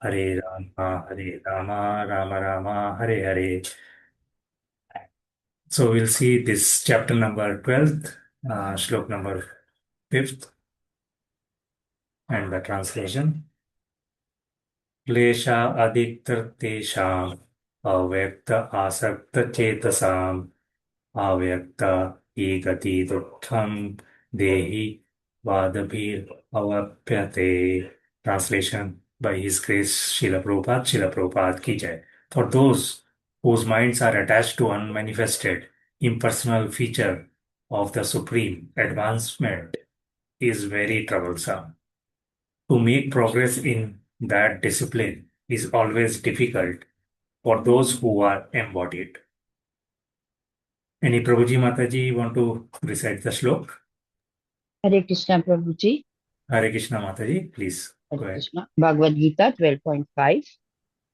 Hare Rama, Rama Rama, Hare Hare. So we'll see this chapter number 12th, shlok number 5th, and the translation. क्लेशा अधिक्तर्तेषाम् अव्यक्त आसक्त चेतसाम् अव्यक्त हि गति दुःखम् देहि वादभिरवप्यते. Translation by His Grace Srila Prabhupada ki jai. For those whose minds are attached to unmanifested, impersonal feature of the Supreme, advancement is very troublesome. To make progress in that discipline is always difficult for those who are embodied. Any Prabhuji Mataji want to recite the shlok? Hare Krishna Prabhuji. Hare Krishna Mataji, please go Hare ahead. Krishna. Bhagavad Gita 12.5.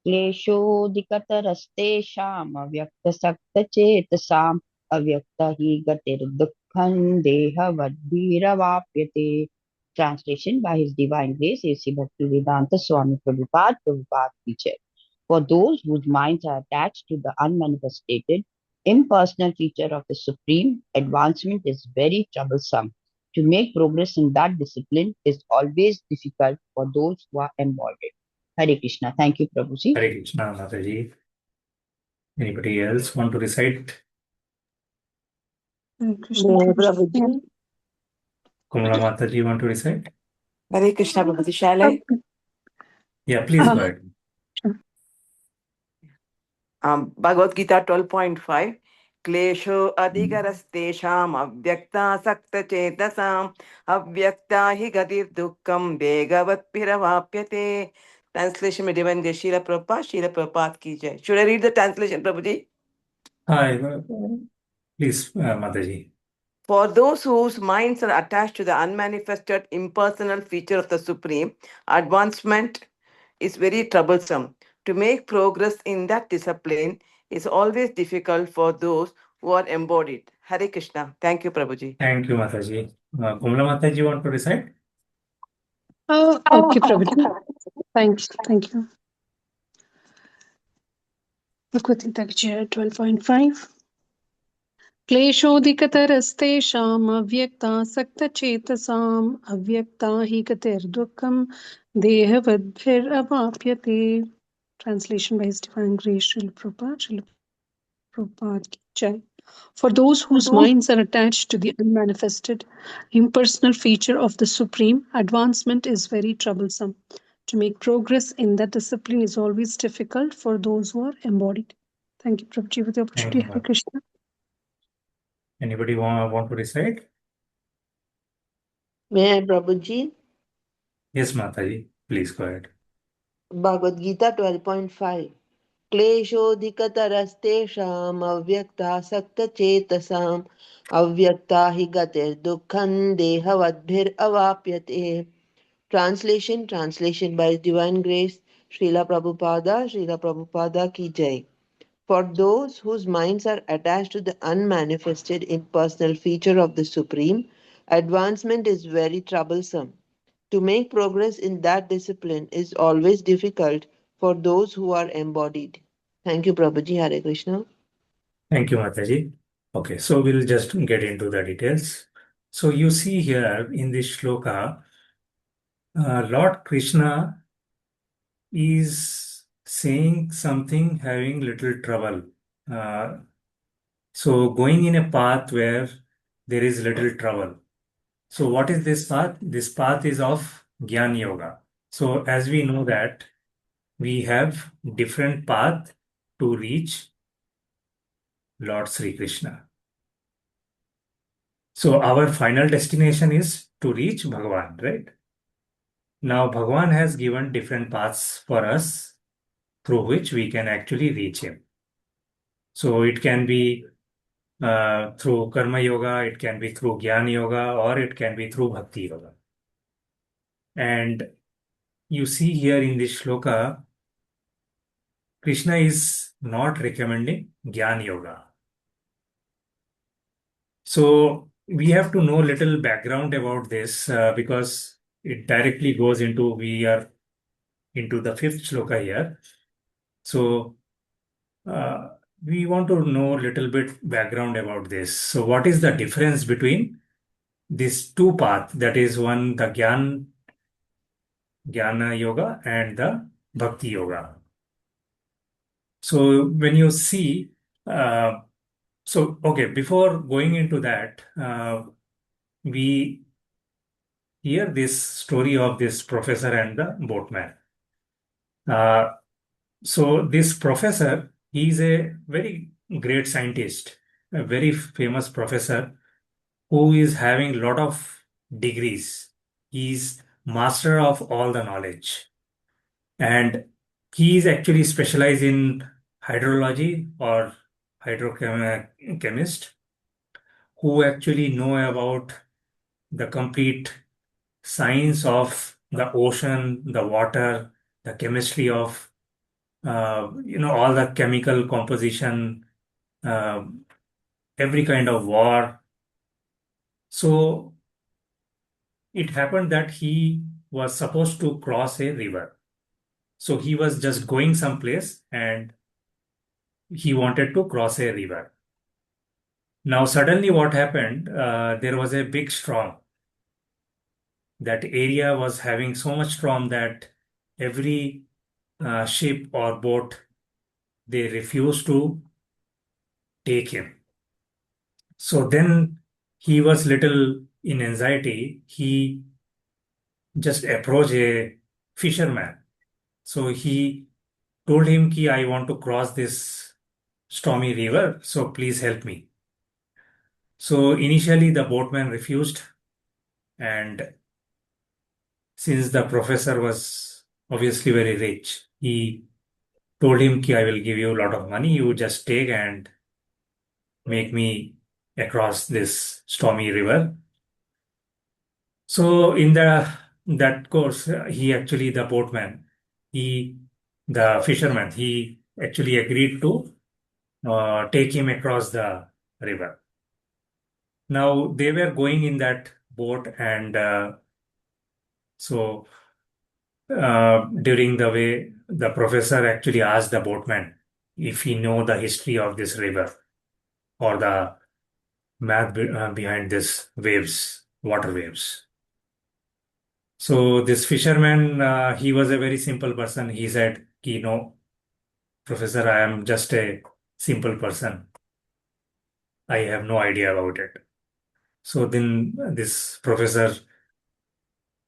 क्लेशोऽधिकतरस्तेषाम् अव्यक्तसक्तचेतसाम् अव्यक्त हि गतिर्दुःखम् देहवद्भिरवाप्यते. Translation by His Divine Grace, A.C. Bhaktivedanta Swami Prabhupada, Prabhupada ki jai. For those whose minds are attached to the unmanifested, impersonal feature of the Supreme, advancement is very troublesome. To make progress in that discipline is always difficult for those who are embodied. Hare Krishna. Thank you, Prabhuji. Hare Krishna Mataji. Anybody else want to recite? Krishna Prabhuji. Kumala Mataji want to recite? Hare Krishna Prabhuji. Shall I? Yeah, please go ahead. Bhagavad Gita 12.5. क्लेशो अधिकरस्तेषाम् अव्यक्तासक्तचेतसाम् अव्यक्ता हि गतिर्दुःखम् वेगवद्भिरवाप्यते. Translation by Divine Grace Srila Prabhupada ki jai. Should I read the translation, Prabhuji? Hi, please, Mataji. For those whose minds are attached to the unmanifested impersonal feature of the Supreme, advancement is very troublesome. To make progress in that discipline is always difficult for those who are embodied. Hare Krishna. Thank you, Prabhuji. Thank you, Mataji. Kumala Mataji want to recite? Okay, Prabhuji. Thank you. Bhagavad Gita 12.5. क्लेशोऽधिकतरस्तेषाम् अव्यक्तासक्तचेतसाम् अव्यक्ता हि गतिर्दुःखम् देहवद्भिरवाप्यते. Translation by His Divine Grace, Srila Prabhupada ki jai. For those whose minds are attached to the unmanifested, impersonal feature of the Supreme, advancement is very troublesome. To make progress in that discipline is always difficult for those who are embodied. Thank you, Prabhuji, for the opportunity. Hare Krishna. Anybody want to recite? May I, Prabhuji? Yes, Mataji. Please go ahead. Bhagavad Gita 12.5. क्लेशोऽधिकतरस्तेषाम् अव्यक्तासक्तचेतसाम् अव्यक्ता हि गतिर्दुःखम् देहवद्भिरवाप्यते. Translation by Divine Grace, Srila Prabhupada ki jai. For those whose minds are attached to the unmanifested impersonal feature of the Supreme, advancement is very troublesome. To make progress in that discipline is always difficult for those who are embodied. Thank you, Prabhuji. Hare Krishna. Thank you, Mataji. Okay, so we'll just get into the details. So you see here in this shloka, Lord Krishna is saying something having little trouble. So going in a path where there is little trouble. So what is this path? This path is of Gyan Yoga. So as we know that we have different path to reach Lord Sri Krishna. So our final destination is to reach Bhagavan, right? Now Bhagavan has given different paths for us through which we can actually reach him. So it can be through Karma Yoga, it can be through Jnana Yoga, or it can be through Bhakti Yoga. And you see here in this shloka, Krishna is not recommending Jnana Yoga. So we have to know little background about this because it directly goes into into the fifth shloka here. So we want to know a little bit background about this. So what is the difference between these two paths? That is one, the Jnana Yoga and the Bhakti Yoga. So when you see, okay, before going into that, we hear this story of this professor and the boatman. So this professor, he's a very great scientist, a very famous professor who is having a lot of degrees. He's master of all the knowledge. And he is actually specialized in hydrology or hydrochemist who actually know about the complete science of the ocean, the water, the chemistry of all the chemical composition, uh, every kind of war. So it happened that he was supposed to cross a river. So he was just going someplace and he wanted to cross a river. Now, suddenly, what happened? There was a big storm. That area was having so much storm that every ship or boat they refused to take him. So then he was little in anxiety. He just approached a fisherman. So he told him, "Ki I want to cross this stormy river. So please help me." So initially the boatman refused, and since the professor was obviously very rich, he told him, "Ki I will give you a lot of money. You just take and make me across this stormy river." So in that course, he actually the boatman, he the fisherman, he actually agreed to take him across the river. Now they were going in that boat, and so during the way, the professor actually asked the boatman if he know the history of this river or the math behind this waves, water waves. So this fisherman, he was a very simple person. He said, "No, professor, I am just a simple person. I have no idea about it." So then this professor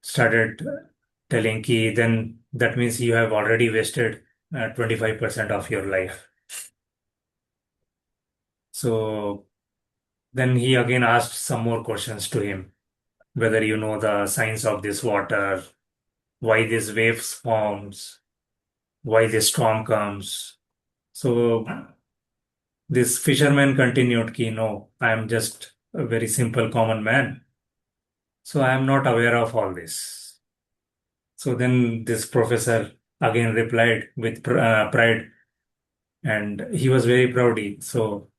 started telling ki then that means you have already wasted 25% of your life. So then he again asked some more questions to him, whether you know the science of this water, why these waves forms, why this storm comes. So this fisherman continued, ki no, I am just a very simple common man. So I am not aware of all this. So then this professor again replied with pride, and he was very proudy. So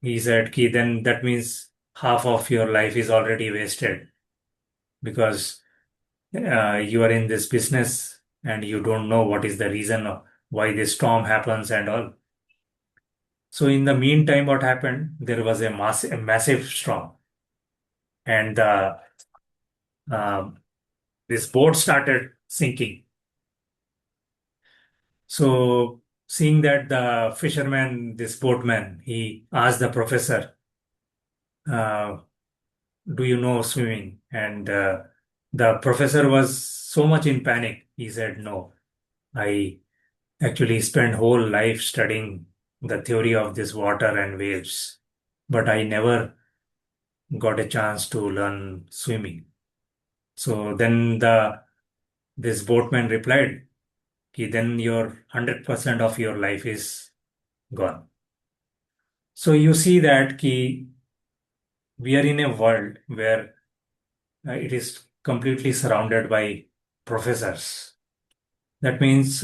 he said, ki then that means half of your life is already wasted because you are in this business and you don't know what is the reason of why this storm happens and all. So in the meantime, what happened? There was a massive storm, and um, this boat started sinking. So seeing that, the fisherman, this boatman, he asked the professor, uh, "Do you know swimming?" And the professor was so much in panic. He said, "No, I actually spent whole life studying the theory of this water and waves, but I never got a chance to learn swimming." So then this boatman replied, "Ki then your 100% of your life is gone." So you see that ki we are in a world where it is completely surrounded by professors. That means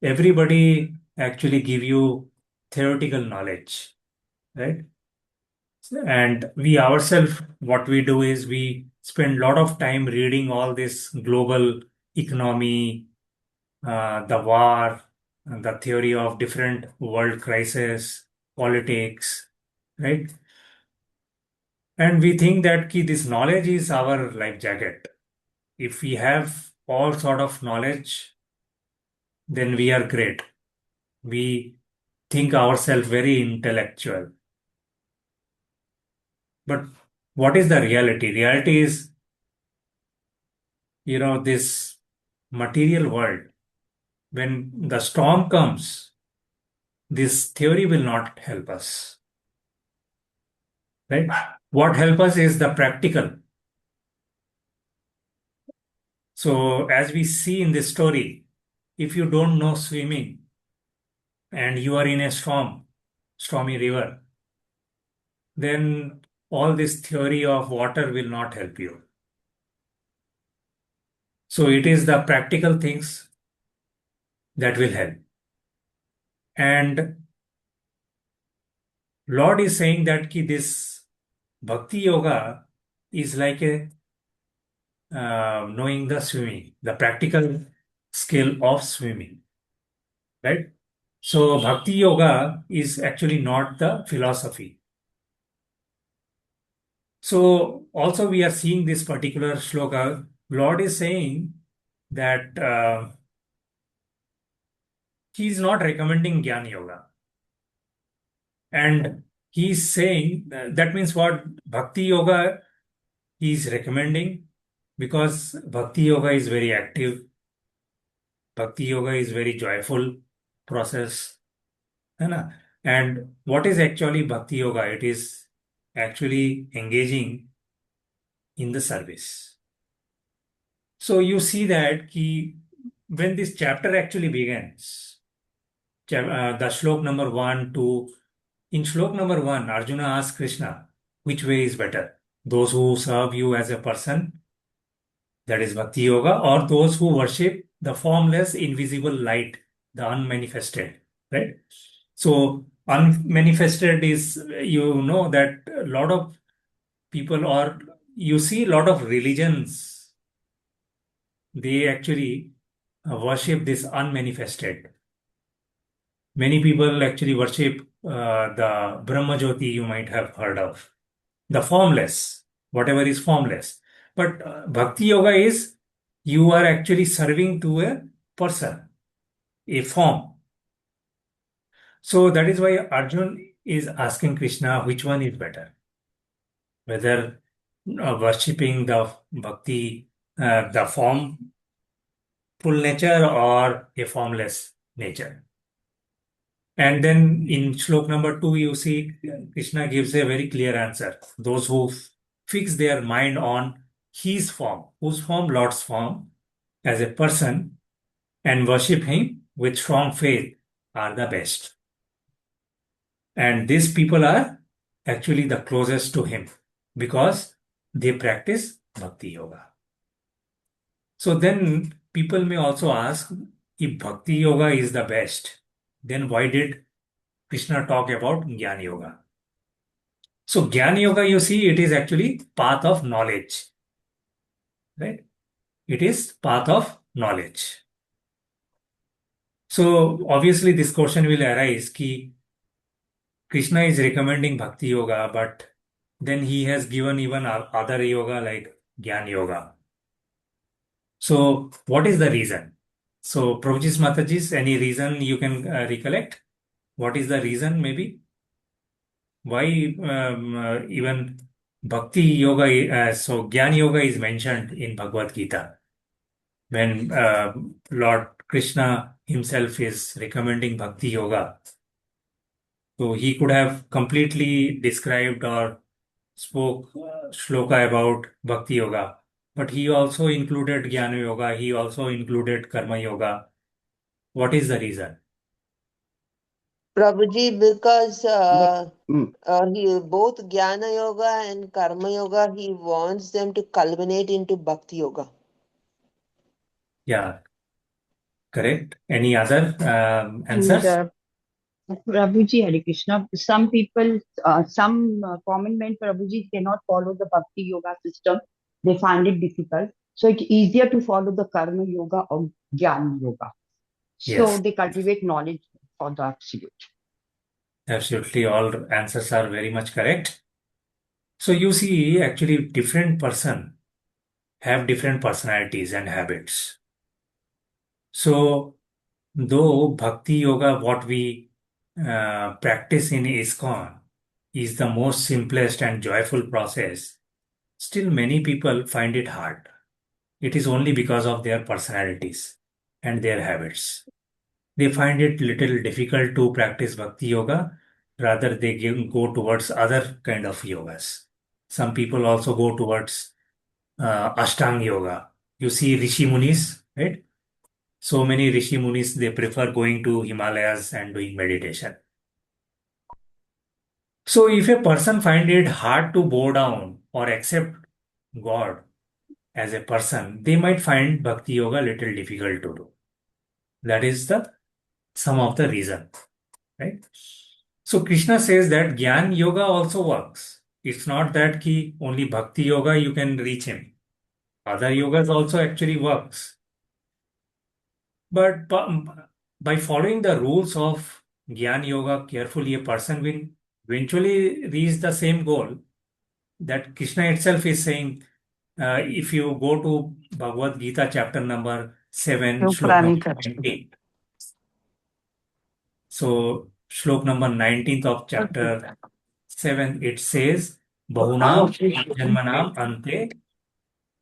everybody actually give you theoretical knowledge, right? And we ourselves, what we do is we spend a lot of time reading all this global economy, the war, the theory of different world crisis, politics, right? And we think that this knowledge is our life jacket. If we have all sort of knowledge, then we are great. We think ourselves very intellectual. But what is the reality? Reality is, this material world, when the storm comes, this theory will not help us, right? What help us is the practical. So as we see in this story, if you don't know swimming and you are in a stormy river, then all this theory of water will not help you. So it is the practical things that will help. And Lord is saying that this bhakti yoga is like a knowing the swimming, the practical skill of swimming, right? So bhakti yoga is actually not the philosophy. So also we are seeing this particular shloka. Lord is saying that he is not recommending Jnana yoga. And he's saying that means what? Bhakti yoga he is recommending, because bhakti yoga is very active. Bhakti yoga is very joyful process. है ना? And what is actually bhakti yoga? It is actually engaging in the service. So you see that when this chapter actually begins, the shlok number 1, 2, in shlok number 1, Arjuna asks Krishna, which way is better? Those who serve you as a person, that is bhakti yoga, or those who worship the formless, invisible light, the unmanifested, right? So unmanifested is, that a lot of people, or you see a lot of religions, they actually worship this unmanifested. Many people actually worship the Brahma Jyoti you might have heard of, the formless, whatever is formless. But Bhakti Yoga is you are actually serving to a person, a form. So that is why Arjun is asking Krishna which one is better, whether worshipping the Bhakti, the formful nature or a formless nature. And then in shlok number 2, you see Krishna gives a very clear answer. Those who fix their mind on his form, whose form? Lord's form, as a person, and worship him with strong faith are the best. And these people are actually the closest to him because they practice bhakti yoga. So then people may also ask, if bhakti yoga is the best, then why did Krishna talk about Jnana Yoga? So Jnana Yoga, you see, it is actually path of knowledge, right? It is path of knowledge. So obviously this question will arise ki Krishna is recommending Bhakti Yoga, but then he has given even other yoga like Jnana Yoga. So what is the reason? So Prabhuji's Mataji's, any reason you can recollect? What is the reason maybe? Why even Bhakti Yoga, so Jnana Yoga is mentioned in Bhagavad Gita when Lord Krishna himself is recommending Bhakti Yoga. So he could have completely described or spoke shloka about Bhakti Yoga, but he also included Jnana Yoga, he also included Karma Yoga. What is the reason? Prabhuji, because Like, mm, he both Jnana Yoga and Karma Yoga, he wants them to culminate into Bhakti Yoga. Yeah, correct. Any other and answers? Prabhuji, Hare Krishna, some people, some common men, Prabhuji, cannot follow the Bhakti Yoga system. They find it difficult. So it's easier to follow the Karma Yoga or Jnana Yoga. So Yes, they cultivate knowledge for the absolute. absolutely. All answers are very much correct. So you see, actually, different person have different personalities and habits. So though Bhakti Yoga, what we practice in ISKCON, is the most simplest and joyful process, still many people find it hard. It is only because of their personalities and their habits. They find it little difficult to practice Bhakti Yoga. Rather, they go towards other kind of yogas. Some people also go towards Ashtanga Yoga. You see Rishi Munis, right? So many Rishi Munis, they prefer going to Himalayas and doing meditation. So if a person find it hard to bow down or accept God as a person, they might find Bhakti Yoga little difficult to do. That is the some of the reason, right? So Krishna says that Gyan Yoga also works. It's not that ki only Bhakti Yoga you can reach him. Other yogas also actually works. But by following the rules of Gyan Yoga carefully, a person will eventually reach the same goal that Krishna itself is saying. If you go to Bhagavad Gita, chapter number 7, shlok number 19. So, shlok number 19th of chapter 7, it says, Bahunam janmanam ante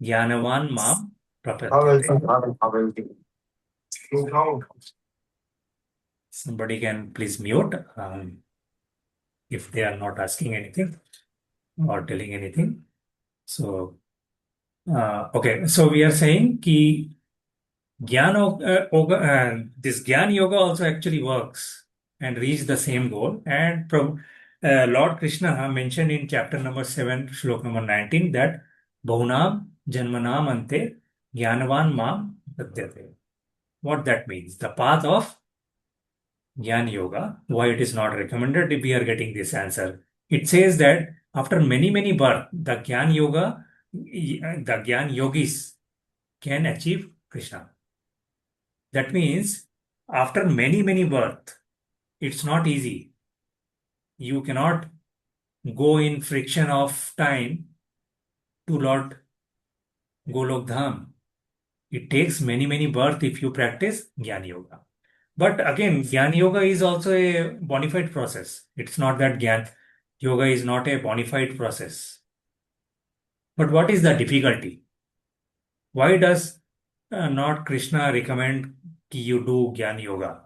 jnanavan mam prapadyate. Somebody can please mute if they are not asking anything or telling anything. So, okay. So we are saying ki this Gyan Yoga also actually works and reach the same goal. And Lord Krishna mentioned in chapter number 7, shlok number 19 that Bahunam Janmanam Ante Jnanavan Mam Pratyate. What that means? The path of Gyan Yoga, why it is not recommended, we are getting this answer. It says that after many, many births, the Gyan Yogis can achieve Krishna. That means after many, many births, it's not easy. You cannot go in friction of time to Lord Golok Dham. It takes many, many births if you practice Jnana Yoga. But again, Jnana Yoga is also a bona fide process. It's not that Jnana Yoga is not a bona fide process. But what is the difficulty? Why does not Krishna recommend ki you do Jnana Yoga?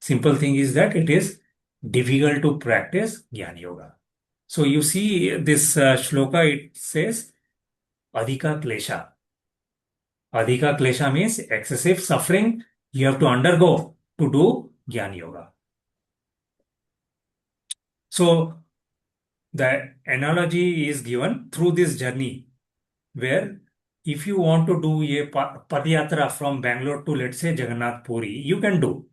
Simple thing is that it is difficult to practice Jnana Yoga. So you see this shloka, it says Adhika Klesha. Adhika Klesha means excessive suffering you have to undergo to do Jnana Yoga. So the analogy is given through this journey where if you want to do a Padayatra from Bangalore to, let's say, Jagannath Puri, you can do.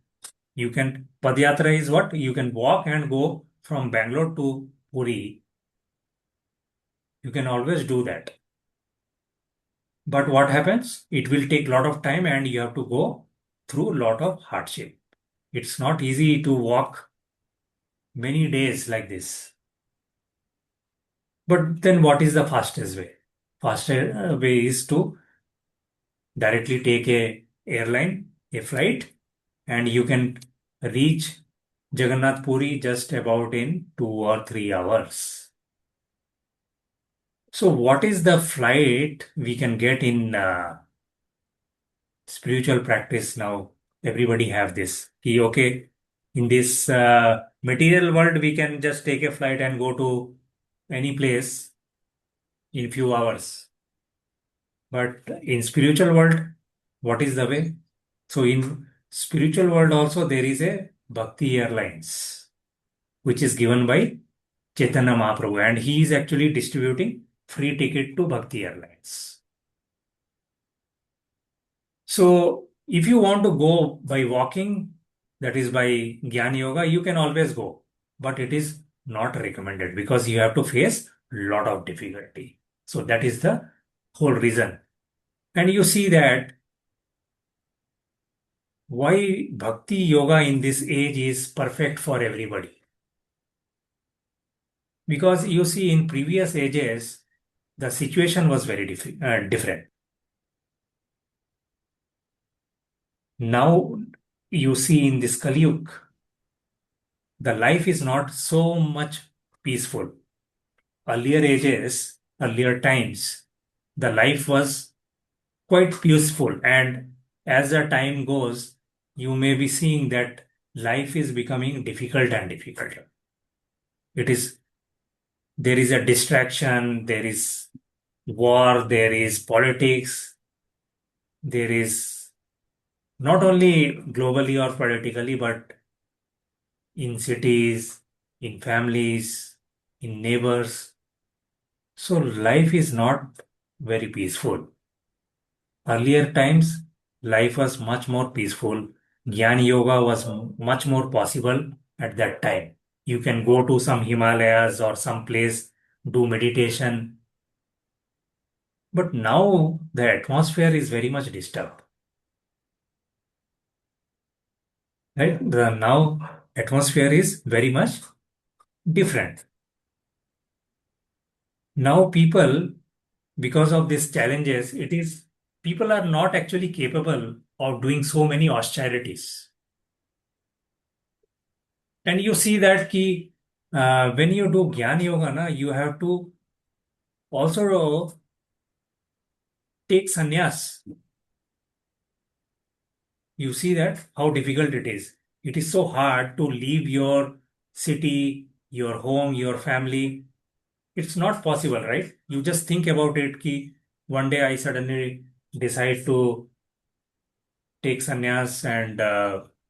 You can, Padayatra is what? You can walk and go from Bangalore to Puri. You can always do that. But what happens? It will take a lot of time and you have to go through a lot of hardship. It's not easy to walk many days like this. But then what is the fastest way? Fastest way is to directly take a airline, a flight, and you can reach Jagannath Puri just about in 2 or 3 hours. So what is the flight we can get in spiritual practice now? Everybody have this. Okay, in this material world, we can just take a flight and go to any place in few hours. But in spiritual world, what is the way? So in spiritual world also there is a Bhakti Airlines, which is given by Chaitanya Mahaprabhu, and he is actually distributing free ticket to Bhakti Airlines. So if you want to go by walking, that is by Jnana Yoga, you can always go, but it is not recommended because you have to face lot of difficulty. So that is the whole reason. And you see that why bhakti yoga in this age is perfect for everybody. Because you see, in previous ages, the situation was very different. Now, you see, in this Kali Yuga, the life is not so much peaceful. Earlier ages, earlier times, the life was quite peaceful. And as the time goes, you may be seeing that life is becoming difficult and difficult. It is, there is a distraction, there is war, there is politics, there is not only globally or politically, but in cities, in families, in neighbors. So life is not very peaceful. Earlier times, life was much more peaceful. Jnana Yoga was much more possible at that time. You can go to some Himalayas or some place, do meditation. But now the atmosphere is very much disturbed. Right? The now atmosphere is very much different. Now people, because of these challenges, it is people are not actually capable of doing so many austerities. And you see that when you do Gyan Yoga, you have to also take sannyas. You see that how difficult it is. It is so hard to leave your city, your home, your family. It's not possible, right? You just think about it. One day I suddenly decide to take sannyas and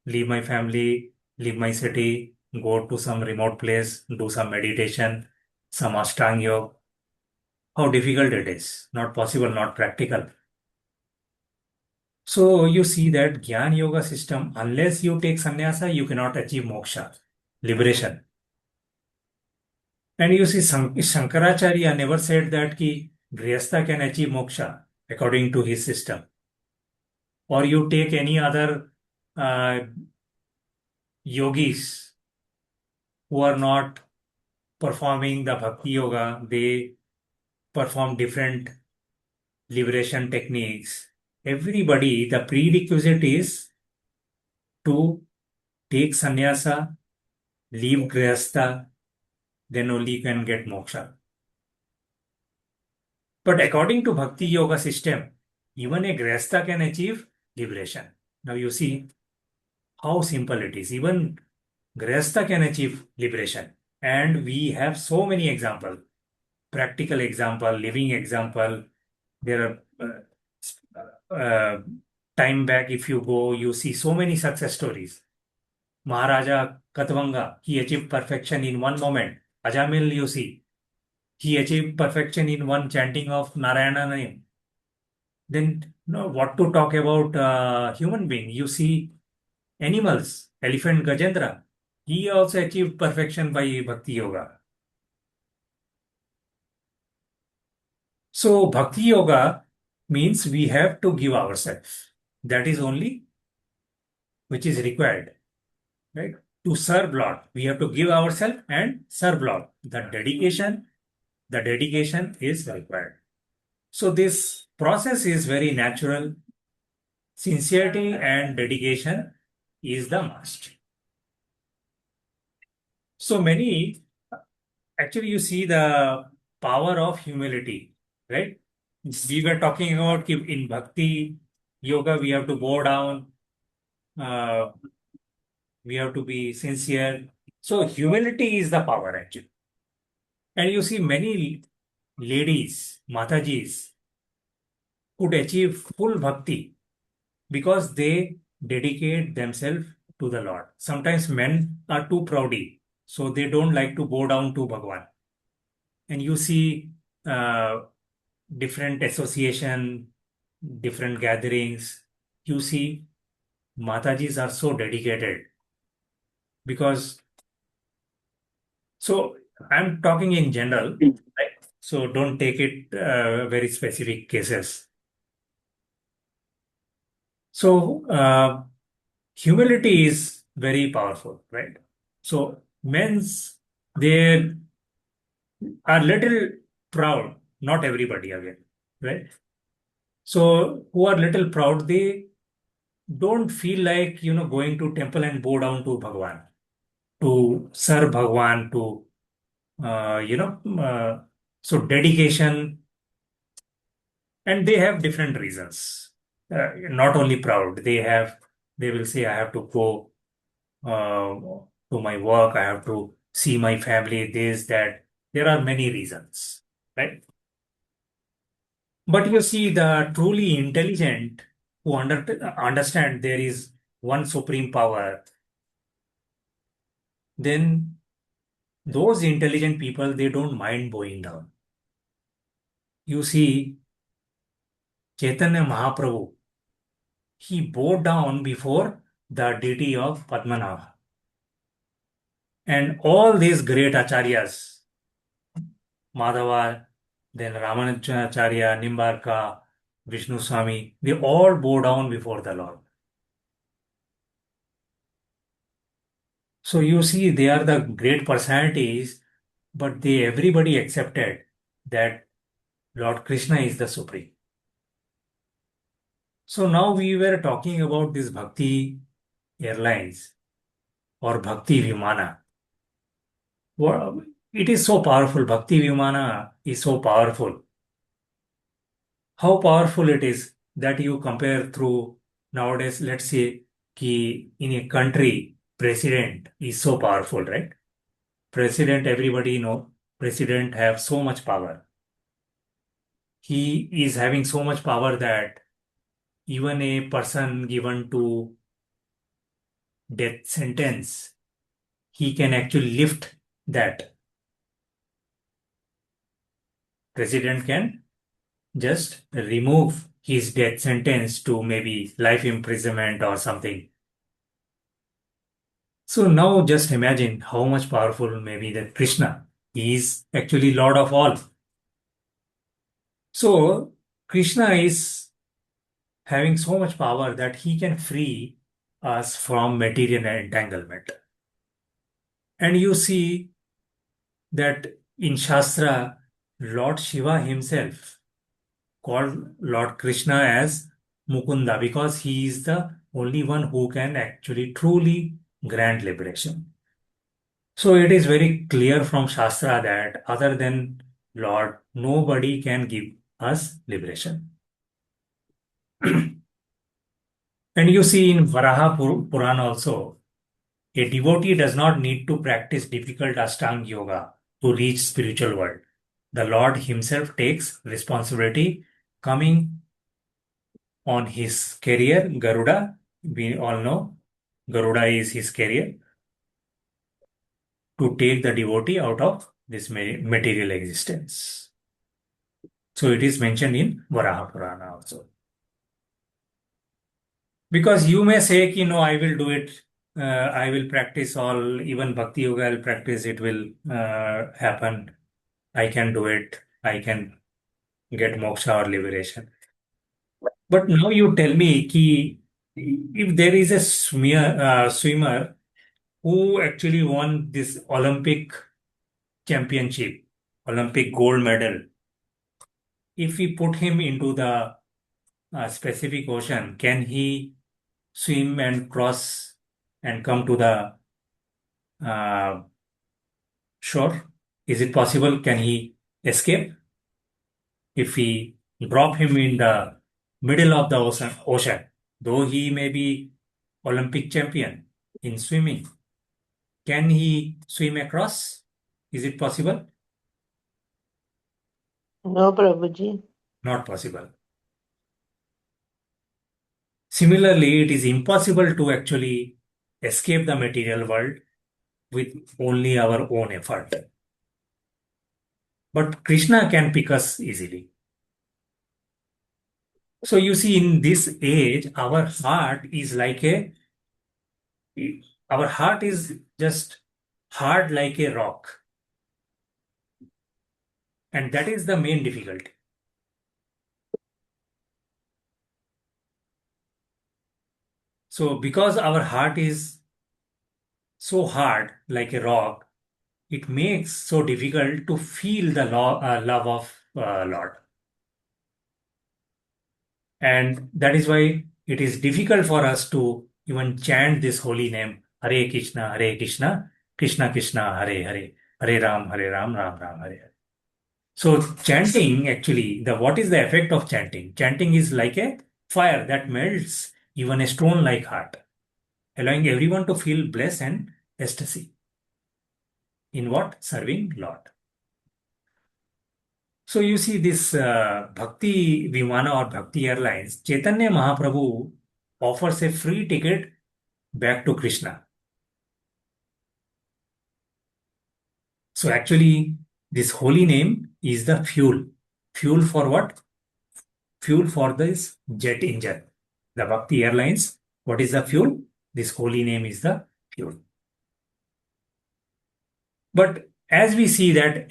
leave my family, leave my city, go to some remote place, do some meditation, some Ashtanga yoga. How difficult it is. Not possible, not practical. So you see that Gyan Yoga system, unless you take sannyasa, you cannot achieve moksha, liberation. And you see, Shankaracharya never said that Grihastha can achieve moksha according to his system. Or you take any other uh, yogis who are not performing the Bhakti Yoga, they perform different liberation techniques. Everybody, the prerequisite is to take sannyasa, leave grihastha, then only you can get moksha. But according to Bhakti Yoga system, even a grihastha can achieve liberation. Now you see how simple it is. Even grihastha can achieve liberation. And we have so many examples, practical example, living example. There are time back, if you go, you see so many success stories. Maharaja Katvanga, he achieved perfection in one moment. Ajamil, you see, he achieved perfection in one chanting of Narayana name. Then, what to talk about human being? You see, animals, elephant Gajendra, he also achieved perfection by Bhakti Yoga. So, Bhakti Yoga means we have to give ourselves. That is only which is required, right? To serve Lord, we have to give ourselves and serve Lord. The dedication is required. So this process is very natural. Sincerity and dedication is the must. So many, actually, you see the power of humility, right? We were talking about in bhakti yoga, we have to bow down, uh, we have to be sincere. So humility is the power actually. And you see many ladies, Matajis, could achieve full bhakti because they dedicate themselves to the Lord. Sometimes men are too proudy, so they don't like to bow down to Bhagwan. And you see uh, different association, different gatherings. You see Matajis are so dedicated because, so I'm talking in general, right? So don't take it very specific cases. So humility is very powerful, right? So they are little proud, not everybody again, right? So who are little proud, they don't feel like, going to temple and bow down to Bhagwan, to serve Bhagwan, to, uh, you know, uh, so dedication, and they have different reasons. Not only proud, they will say, I have to go to my work, I have to see my family, this, that. There are many reasons, right? But you see, the truly intelligent who understand there is one supreme power, then those intelligent people, they don't mind bowing down. You see, Chaitanya Mahaprabhu, he bowed down before the deity of Padmanabha. And all these great acharyas, Madhava, then Ramanujacharya, Nimbarka, Vishnu Swami, they all bow down before the Lord. So you see, they are the great personalities, but everybody accepted that Lord Krishna is the supreme. So now we were talking about this Bhakti Airlines or Bhakti Vimana. Well, it is so powerful. Bhakti Vimana is so powerful. How powerful it is that you compare through nowadays, let's say, ki in a country, president is so powerful, right? President, everybody know, president have so much power. He is having so much power that even a person given to death sentence, he can actually lift that. President can just remove his death sentence to maybe life imprisonment or something. So now just imagine how much powerful maybe that Krishna. He is actually Lord of all. So Krishna is having so much power that he can free us from material entanglement. And you see that in Shastra, Lord Shiva himself called Lord Krishna as Mukunda because he is the only one who can actually truly grant liberation. So it is very clear from Shastra that other than Lord, nobody can give us liberation. And you see in Varaha Purana also, a devotee does not need to practice difficult Ashtanga yoga to reach spiritual world. The Lord himself takes responsibility coming on his career, Garuda. We all know Garuda is his career to take the devotee out of this material existence. So it is mentioned in Varaha Purana also. Because you may say, I will do it. I will practice all, even Bhakti Yoga, I'll practice, it will happen. I can do it. I can get moksha or liberation. But now you tell me, ki, if there is a swimmer who actually won this Olympic championship, Olympic gold medal, if we put him into the specific ocean, can he swim and cross and come to the uh, shore? Is it possible? Can he escape? If we drop him in the middle of the ocean, though he may be Olympic champion in swimming, can he swim across? Is it possible? No, Prabhuji. Not possible. Similarly, it is impossible to actually escape the material world with only our own effort. But Krishna can pick us easily. So you see, in this age, our heart is just hard like a rock. And that is the main difficulty. So because our heart is so hard like a rock, it makes so difficult to feel the love of Lord. And that is why it is difficult for us to even chant this holy name, Hare Krishna, Krishna Krishna, Hare Hare, Hare Ram, Ram Ram, Hare Hare. So chanting actually, the what is the effect of chanting? Chanting is like a fire that melts even a stone-like heart, allowing everyone to feel bliss and ecstasy. In what? Serving Lord. So you see this Bhakti Vimana or Bhakti Airlines, Chaitanya Mahaprabhu offers a free ticket back to Krishna. So actually, this holy name is the fuel. Fuel for what? Fuel for this jet engine. The Bhakti Airlines, what is the fuel? This holy name is the fuel. But as we see that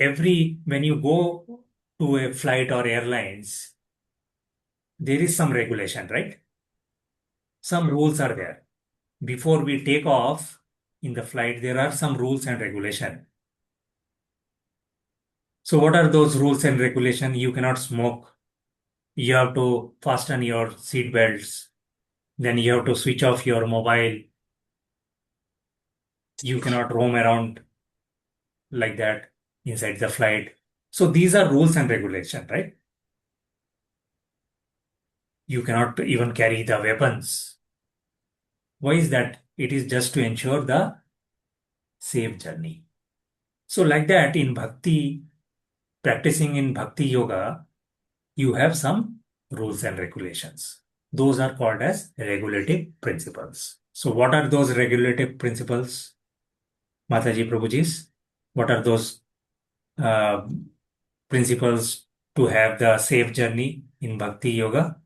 when you go to a flight or airlines, there is some regulation, right? Some rules are there. Before we take off in the flight, there are some rules and regulation. So what are those rules and regulation? You cannot smoke. You have to fasten your seat belts. Then you have to switch off your mobile. You cannot roam around like that inside the flight. So these are rules and regulation, right? You cannot even carry the weapons. Why is that? It is just to ensure the safe journey. So like that in bhakti, practicing in bhakti yoga, you have some rules and regulations. Those are called as regulative principles. So what are those regulative principles? Mataji Prabhujis, what are those uh, principles to have the safe journey in bhakti yoga?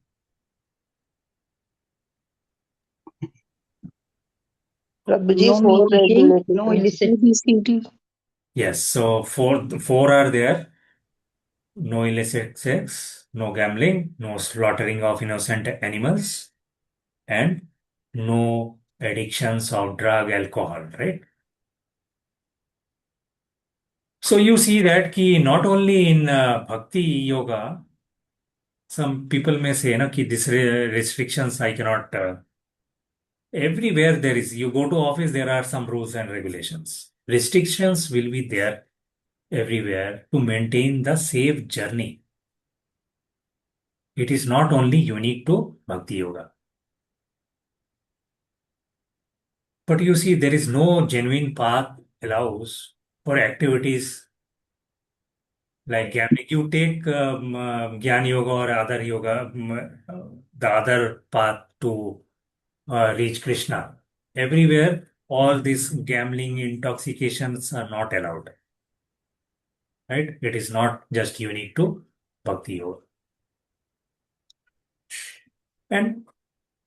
No Prabhuji, four meat-eating, regulative no principles. illicit. ABCD. Yes, so four are there. No illicit sex, no gambling, no slaughtering of innocent animals, and no addictions of drug, alcohol, right? So you see that ki not only in bhakti yoga, some people may say, na, ki this restrictions I cannot. Everywhere there is, you go to office, there are some rules and regulations. Restrictions will be there everywhere to maintain the safe journey. It is not only unique to bhakti yoga. But you see, there is no genuine path allows for activities like gambling. You take Gyan Yoga or other yoga, the other path to reach Krishna. Everywhere, all these gambling intoxications are not allowed. Right? It is not just unique to Bhakti Yoga. And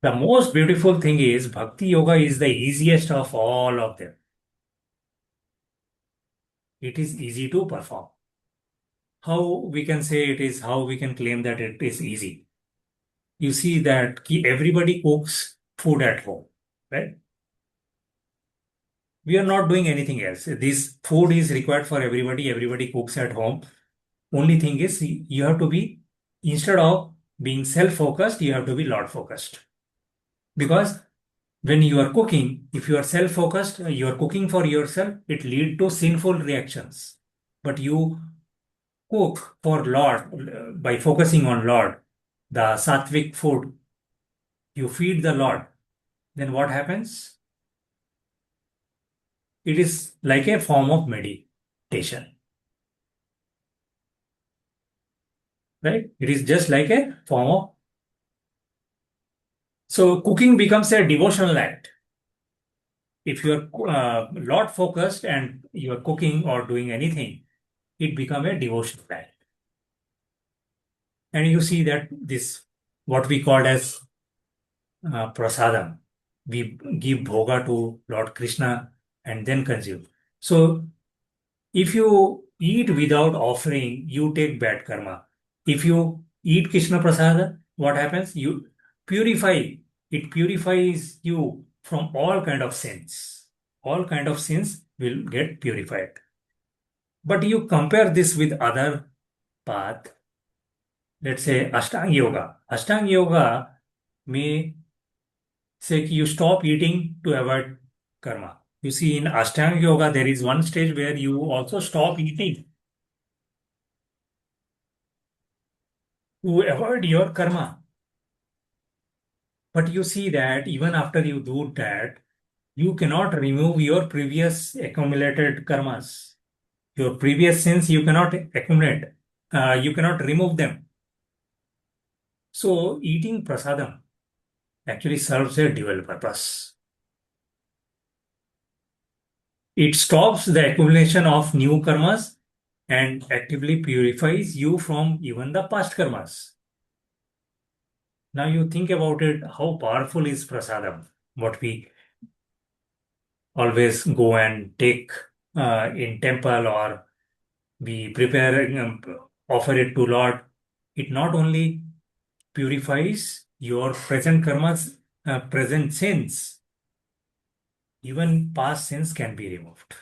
the most beautiful thing is Bhakti Yoga is the easiest of all of them. It is easy to perform. How we can say it is, how we can claim that it is easy? You see that everybody cooks food at home, right? We are not doing anything else. This food is required for everybody. Everybody cooks at home. Only thing is, you have to be, instead of being self-focused, you have to be Lord-focused. Because when you are cooking, if you are self-focused, you are cooking for yourself, it lead to sinful reactions. But you cook for Lord by focusing on Lord, the sattvic food, you feed the Lord, then what happens? It is like a form of meditation, right? It is just like a form of. So cooking becomes a devotional act. If you are Lord focused and you are cooking or doing anything, it becomes a devotional act. And you see that this, what we call as prasadam, we give bhoga to Lord Krishna and then consume. So if you eat without offering, you take bad karma. If you eat Krishna prasada, what happens? You purify It purifies you from all kind of sins. All kind of sins will get purified. But you compare this with other path, let's say Ashtanga Yoga. Ashtanga Yoga may say you stop eating to avoid karma. You see, in Ashtanga Yoga, there is one stage where you also stop eating to avoid your karma. But you see that even after you do that, you cannot remove your previous accumulated karmas. Your previous sins you cannot accumulate. You cannot remove them. So eating prasadam actually serves a dual purpose. It stops the accumulation of new karmas and actively purifies you from even the past karmas. Now you think about it, how powerful is prasadam? What we always go and take in temple, or we prepare, offer it to Lord. It not only purifies your present karmas, present sins, even past sins can be removed.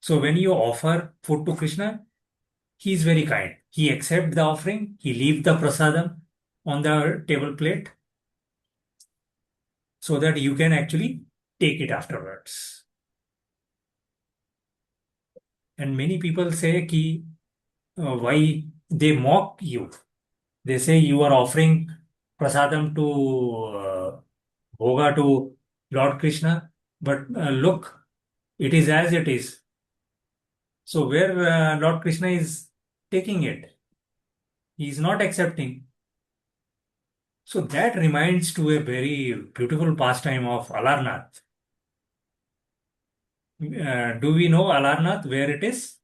So when you offer food to Krishna, he is very kind. He accepts the offering, he leaves the prasadam on the table plate so that you can actually take it afterwards. And many people say ki, why they mock you. They say you are offering prasadam to bhoga to Lord Krishna, but look, it is as it is. So where Lord Krishna is taking it, he is not accepting. So that reminds to a very beautiful pastime of Alarnath. Do we know Alarnath, where it is?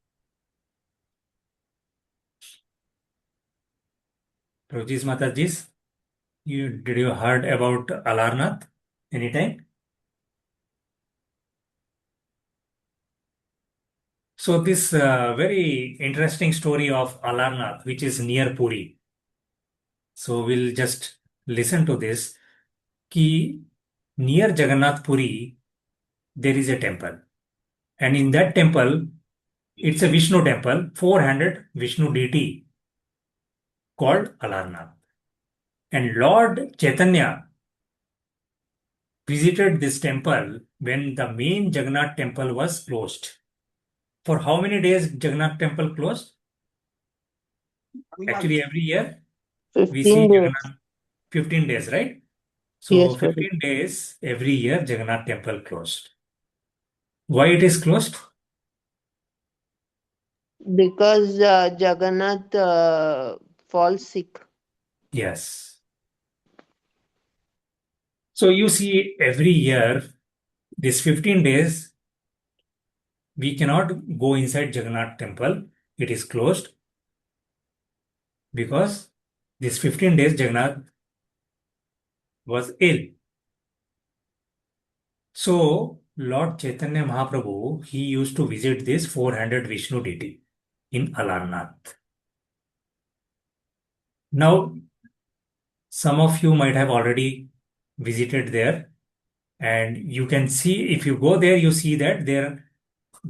Prabhuji's Mataji's, did you heard about Alarnath anytime? So this very interesting story of Alarnath, which is near Puri. So we'll just listen to this. Ki near Jagannath Puri, there is a temple. And in that temple, it's a Vishnu temple, four-handed Vishnu deity called Alarnath. And Lord Chaitanya visited this temple when the main Jagannath temple was closed. For how many days Jagannath temple closed? Actually, every year we 15 see days. Jagannath 15 days, right? So Yes, Prabhu. 15 days every year Jagannath temple closed. Why it is closed? Because Jagannath falls sick. Yes. So you see every year, this 15 days, we cannot go inside Jagannath temple. It is closed because this 15 days Jagannath was ill. So Lord Chaitanya Mahaprabhu, he used to visit this four-handed Vishnu deity in Alarnath. Now, some of you might have already visited there, and you can see, if you go there, you see that there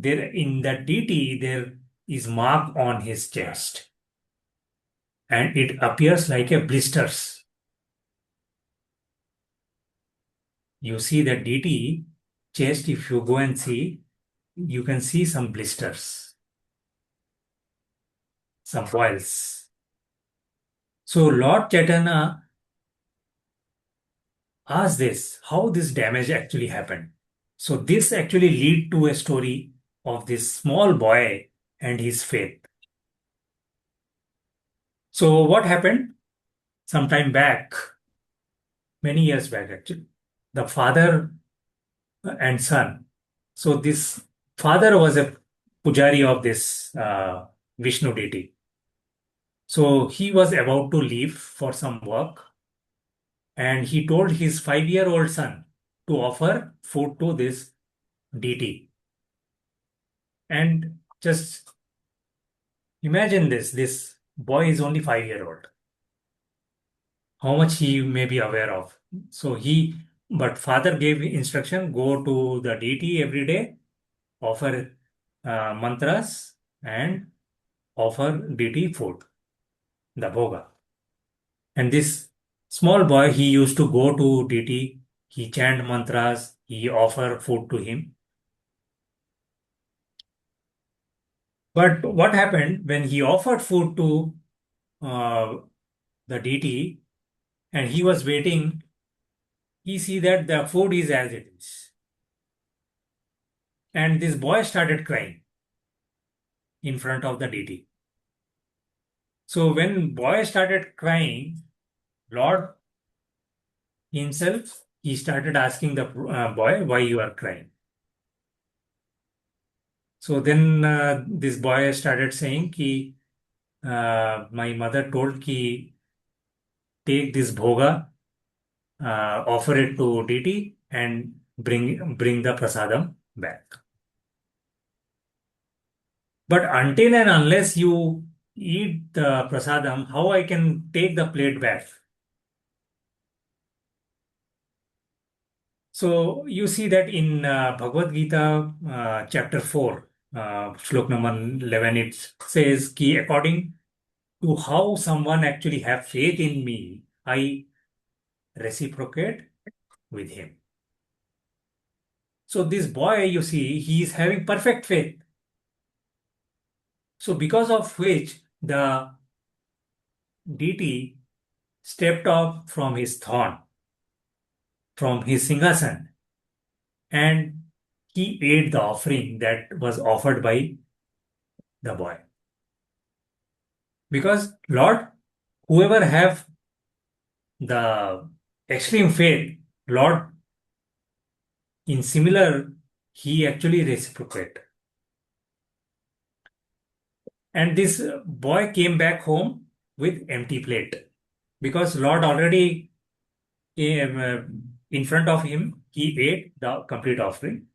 in that deity there is mark on his chest, and it appears like a blisters. You see that deity chest, if you go and see, you can see some blisters, some boils. So Lord Chaitanya asked this, how this damage actually happened. So this actually lead to a story of this small boy and his faith. So what happened? Some time back, many years back actually, the father and son. So this father was a pujari of this Vishnu deity. So he was about to leave for some work, and he told his 5-year-old son to offer food to this deity. And just imagine this boy is only 5-year-old. how much he may be aware of. So but father gave instruction, go to the deity every day, offer mantras and offer deity food, the bhoga. And this small boy, he used to go to deity, he chant mantras, he offer food to him. But what happened when he offered food to uh, the deity and he was waiting, he see that the food is as it is. And this boy started crying in front of the deity. So when boy started crying, Lord himself, he started asking the boy, why you are crying? So then this boy started saying, ki, my mother told ki, take this bhoga, offer it to deity and bring the prasadam back. But until and unless you eat the prasadam, how I can take the plate back? So you see that in Bhagavad Gita, chapter 4, slok number 11, it says, ki according to how someone actually have faith in me, I reciprocate with him. So this boy, you see, he is having perfect faith. So because of which the deity stepped off from his throne, from his singhasan, and he ate the offering that was offered by the boy. Because Lord, whoever have the extreme faith, Lord, in similar, he actually reciprocate. And this boy came back home with empty plate because Lord already came in front of him. He ate the complete offering.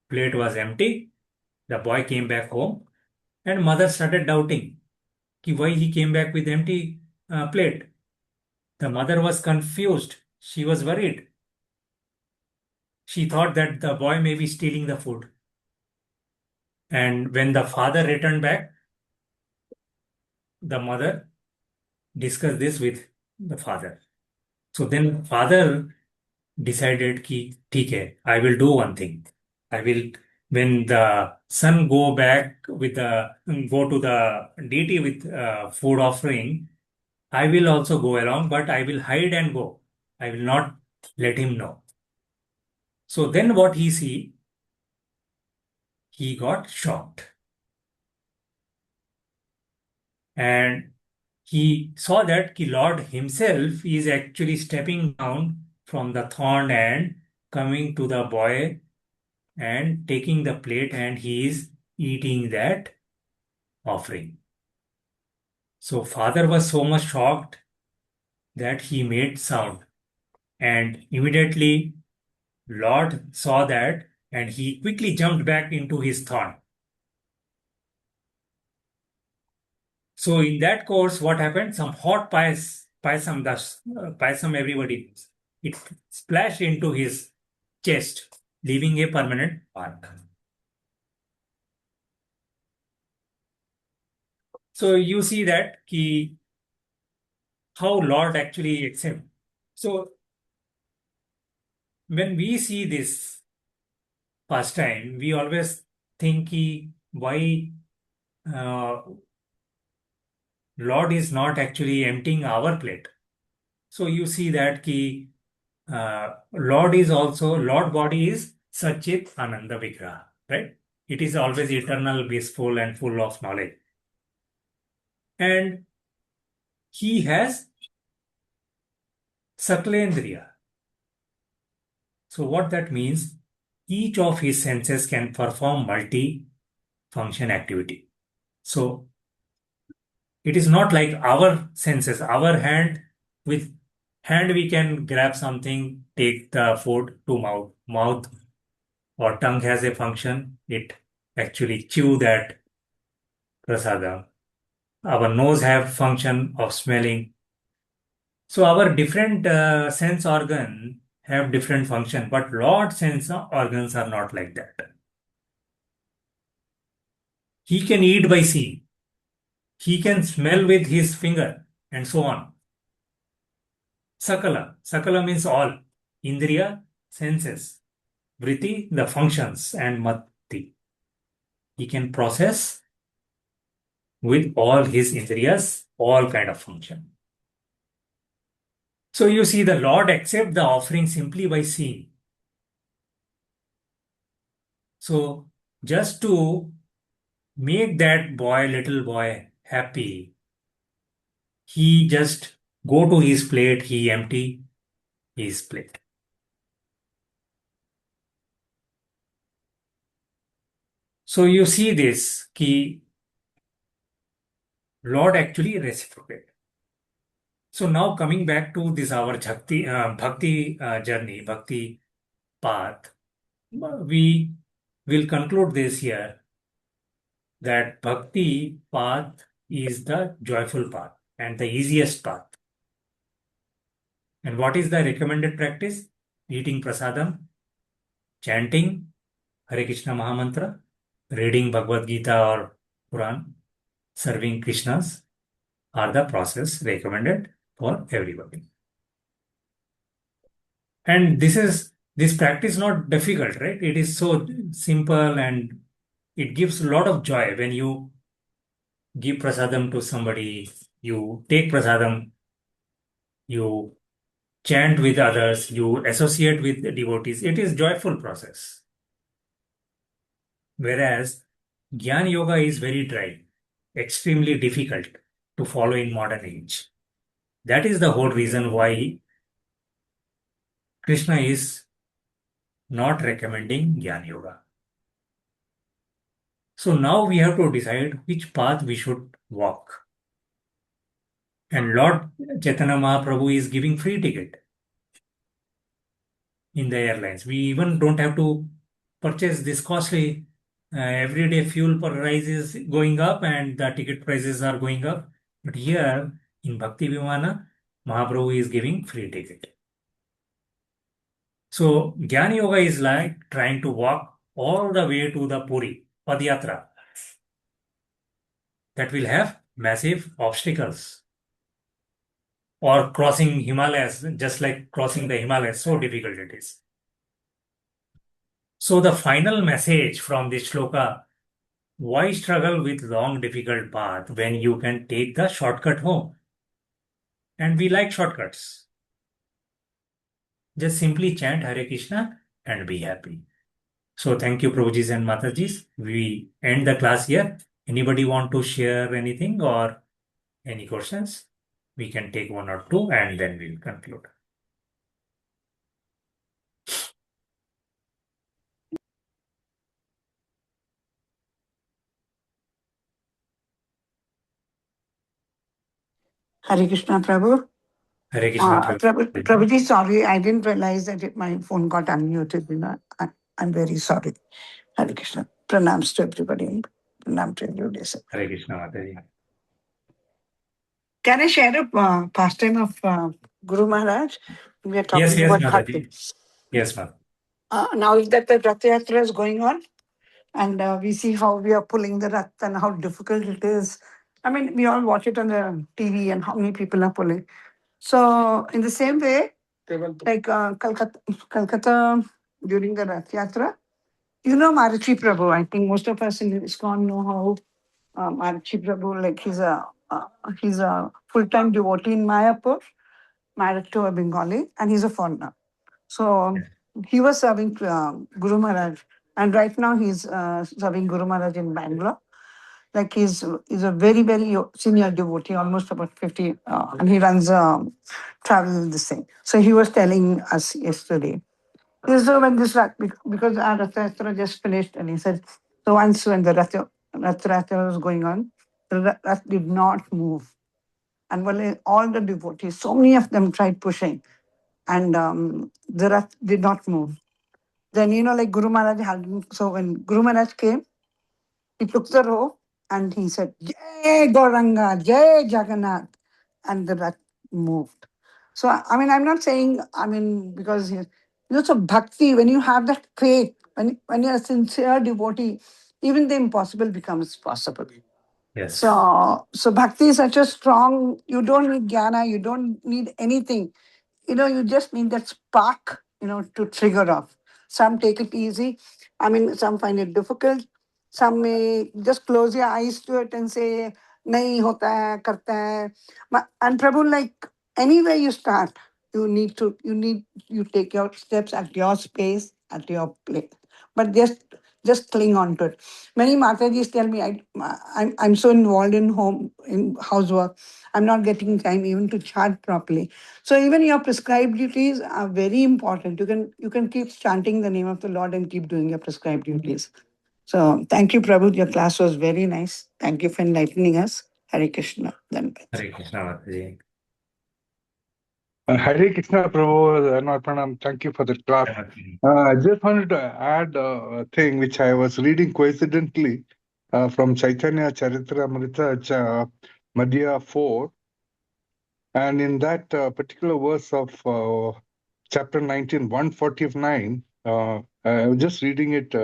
Plate was empty. The boy came back home, and mother started doubting why he came back with empty plate. The mother was confused. She was worried. She thought that the boy may be stealing the food. And when the father returned back, the mother discussed this with the father. So then father decided ki, ठीक है, I will do one thing. I will, when the son go to the deity with food offering, I will also go along, but I will hide and go. I will not let him know. So then what he see, he got shocked. And he saw that the Lord himself is actually stepping down from the throne and coming to the boy and taking the plate and he is eating that offering. So father was so much shocked that he made sound and immediately Lord saw that and he quickly jumped back into his throne. So in that course, what happened? Some hot payasam, payasam everybody knows. It splashed into his chest, leaving a permanent mark. So you see that how Lord actually accept. So when we see this pastime, we always think why uh, Lord is not actually emptying our plate. So you see that Lord body is Satchit Ananda Vigraha, right? It is always eternal, blissful, and full of knowledge. And he has Saklendriya. So what that means, each of his senses can perform multi-function activity. So it is not like our senses, our with hand we can grab something, take the food to mouth or tongue has a function, it actually chew that prasadam. Our nose have function of smelling. So our different sense organ have different function, but Lord sense organs are not like that. He can eat by seeing. He can smell with his finger and so on. Sakala. Sakala means all. Indriya, senses. Vritti, the functions, and mati. He can process with all his indriyas, all kind of function. So you see the Lord accept the offering simply by seeing. So just to make that boy, little boy, happy, he just go to his plate, he empty his plate. So you see this, ki Lord actually reciprocate. So now coming back to this our bhakti journey, bhakti path, we will conclude this here that bhakti path is the joyful path and the easiest path. And what is the recommended practice? Eating prasadam, chanting Hare Krishna Mahamantra, reading Bhagavad Gita or Quran, serving Krishnas are the process recommended for everybody. And this practice not difficult, right? It is so simple and it gives a lot of joy when you give prasadam to somebody, you take prasadam, you chant with others, you associate with the devotees. It is joyful process. Whereas Gyan Yoga is very dry, extremely difficult to follow in modern age. That is the whole reason why Krishna is not recommending Gyan Yoga. So now we have to decide which path we should walk. And Lord Chaitanya Mahaprabhu is giving free ticket in the airlines. We even don't have to purchase this costly. Everyday fuel price is going up and the ticket prices are going up. But here in Bhakti Vimana, Mahaprabhu is giving free ticket. So Jnana Yoga is like trying to walk all the way to the Puri, Padayatra. That will have massive obstacles. Or crossing Himalayas, just like crossing the Himalayas, so difficult it is. So the final message from this shloka, why struggle with long difficult path when you can take the shortcut home? And we like shortcuts. Just simply chant Hare Krishna and be happy. So thank you, Prabhujis and Matajis. We end the class here. Anybody want to share anything or any questions? We can take one or two and then we'll conclude. Hare Krishna Prabhu. Hare Krishna, Prabhuji, sorry, I didn't realize that my phone got unmuted. I'm very sorry. Hare Krishna. Pranams to everybody. Pranam to everybody. Sir. Hare Krishna, Mataji. Can I share a pastime of Guru Maharaj? We are talking Yes, about Mataji. Bhakti. Yes, ma'am. Now that the Rath Yatra is going on, and we see how we are pulling the Rath and how difficult it is. I mean, we all watch it on the TV and how many people are pulling. So, in the same way, like Calcutta during the Rath Yatra, you know Marachi Prabhu. I think most of us in ISKCON know how Marachi Prabhu, like he's a full-time devotee in Mayapur, married to a Bengali, and he's a foreigner. So he was serving Guru Maharaj, and right now he's serving Guru Maharaj in Bangalore. Like he's a very very senior devotee, almost about 50, and he runs travel this thing. So he was telling us yesterday. So when this because our Rath Yatra just finished, and he said, so once when the Rath Yatra was going on, the Rath did not move, and well, all the devotees, so many of them tried pushing, and the Rath did not move. Then like Guru Maharaj had, so when Guru Maharaj came, he took the rope and he said, Jai Gauranga, Jai Jagannath, and the Rath moved. So, I mean, I'm not saying, I mean, because, so bhakti, when you have that faith, when you're a sincere devotee, even the impossible becomes possible. Yes. So bhakti is such a strong, you don't need jnana, you don't need anything. You just need that spark, to trigger off. Some take it easy. I mean, some find it difficult. Some may just close your eyes to it and say, nahi hota hai, karta hai. And Prabhu, like anywhere you start, you take your steps at your space, at your place. But just cling on to it. Many Matajis tell me, I'm so involved in housework, I'm not getting time even to chant properly. So even your prescribed duties are very important. You can keep chanting the name of the Lord and keep doing your prescribed duties. So thank you, Prabhu. Your class was very nice. Thank you for enlightening us. Hare Krishna. Hare Krishna, Mataji. Hare Krishna, Prabhu, Pranam. Thank you for the class. I just wanted to add a thing which I was reading coincidentally from Chaitanya Charitamrita, Madhya 4. And in that particular verse of chapter 19, 149, I was just reading it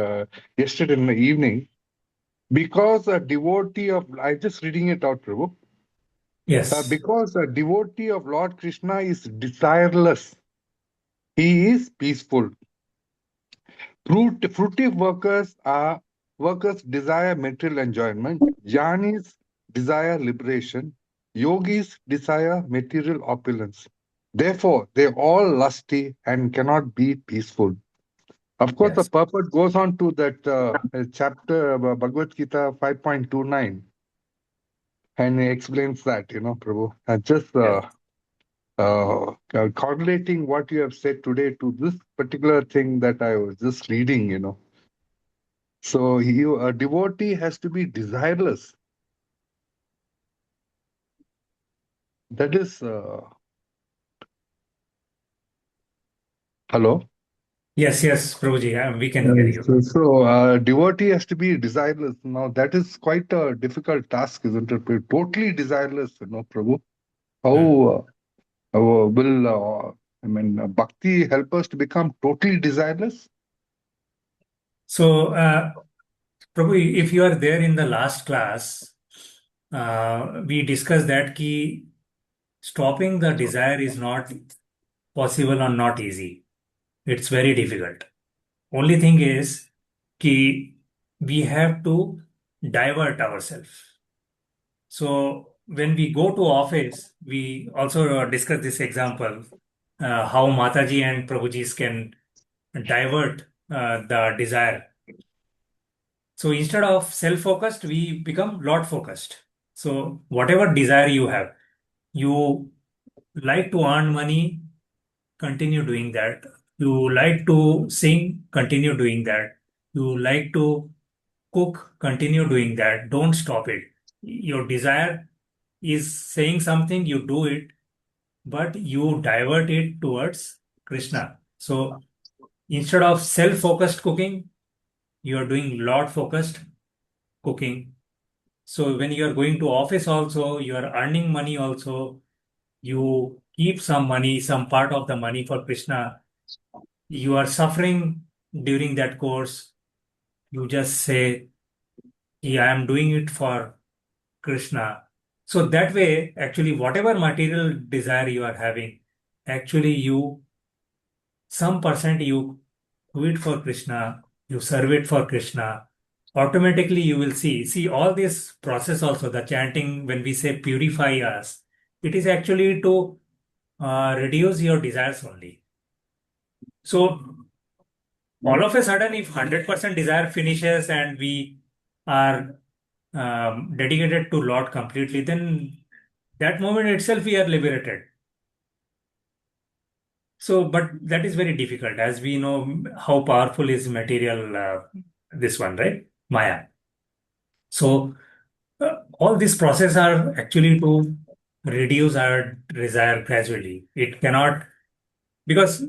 yesterday in the evening. Because a devotee of, I'm just reading it out, Prabhu. Yes. Because a devotee of Lord Krishna is desireless, he is peaceful. Fruitive workers desire material enjoyment. Jnanis desire liberation. Yogis desire material opulence. Therefore, they all lusty and cannot be peaceful. Of course, the Yes. purport goes on to that chapter, Bhagavad Gita 5.29, and he explains that, Prabhu. Just correlating what you have said today to this particular thing that I was just reading. So a devotee has to be desireless. That is, hello? Yes, Prabhuji, we can hear you. So devotee has to be desireless. Now, that is quite a difficult task, isn't it? Totally desireless, Prabhu. How will, bhakti help us to become totally desireless? So, Prabhu, if you are there in the last class, we discussed that stopping the desire is not possible or not easy. It's very difficult. Only thing is we have to divert ourselves. So when we go to office, we also discuss this example, how Mataji and Prabhujis can divert the desire. So instead of self-focused, we become Lord-focused. So whatever desire you have, you like to earn money, continue doing that. You like to sing, continue doing that. You like to cook, continue doing that. Don't stop it. Your desire is saying something, you do it, but you divert it towards Krishna. So instead of self-focused cooking, you are doing Lord-focused cooking. So when you are going to office also, you are earning money also, you keep some money, some part of the money for Krishna. You are suffering during that course. You just say, yeah, I am doing it for Krishna. So that way, actually, whatever material desire you are having, actually some percent you do it for Krishna, you serve it for Krishna. Automatically, you will see all this process also, the chanting, when we say purify us, it is actually to reduce your desires only. So all of a sudden, if 100% desire finishes and we are dedicated to Lord completely, then that moment itself we are liberated. So, but that is very difficult, as we know how powerful is material, this one, right? Maya. So, all these process are actually to reduce our desire gradually. It cannot, because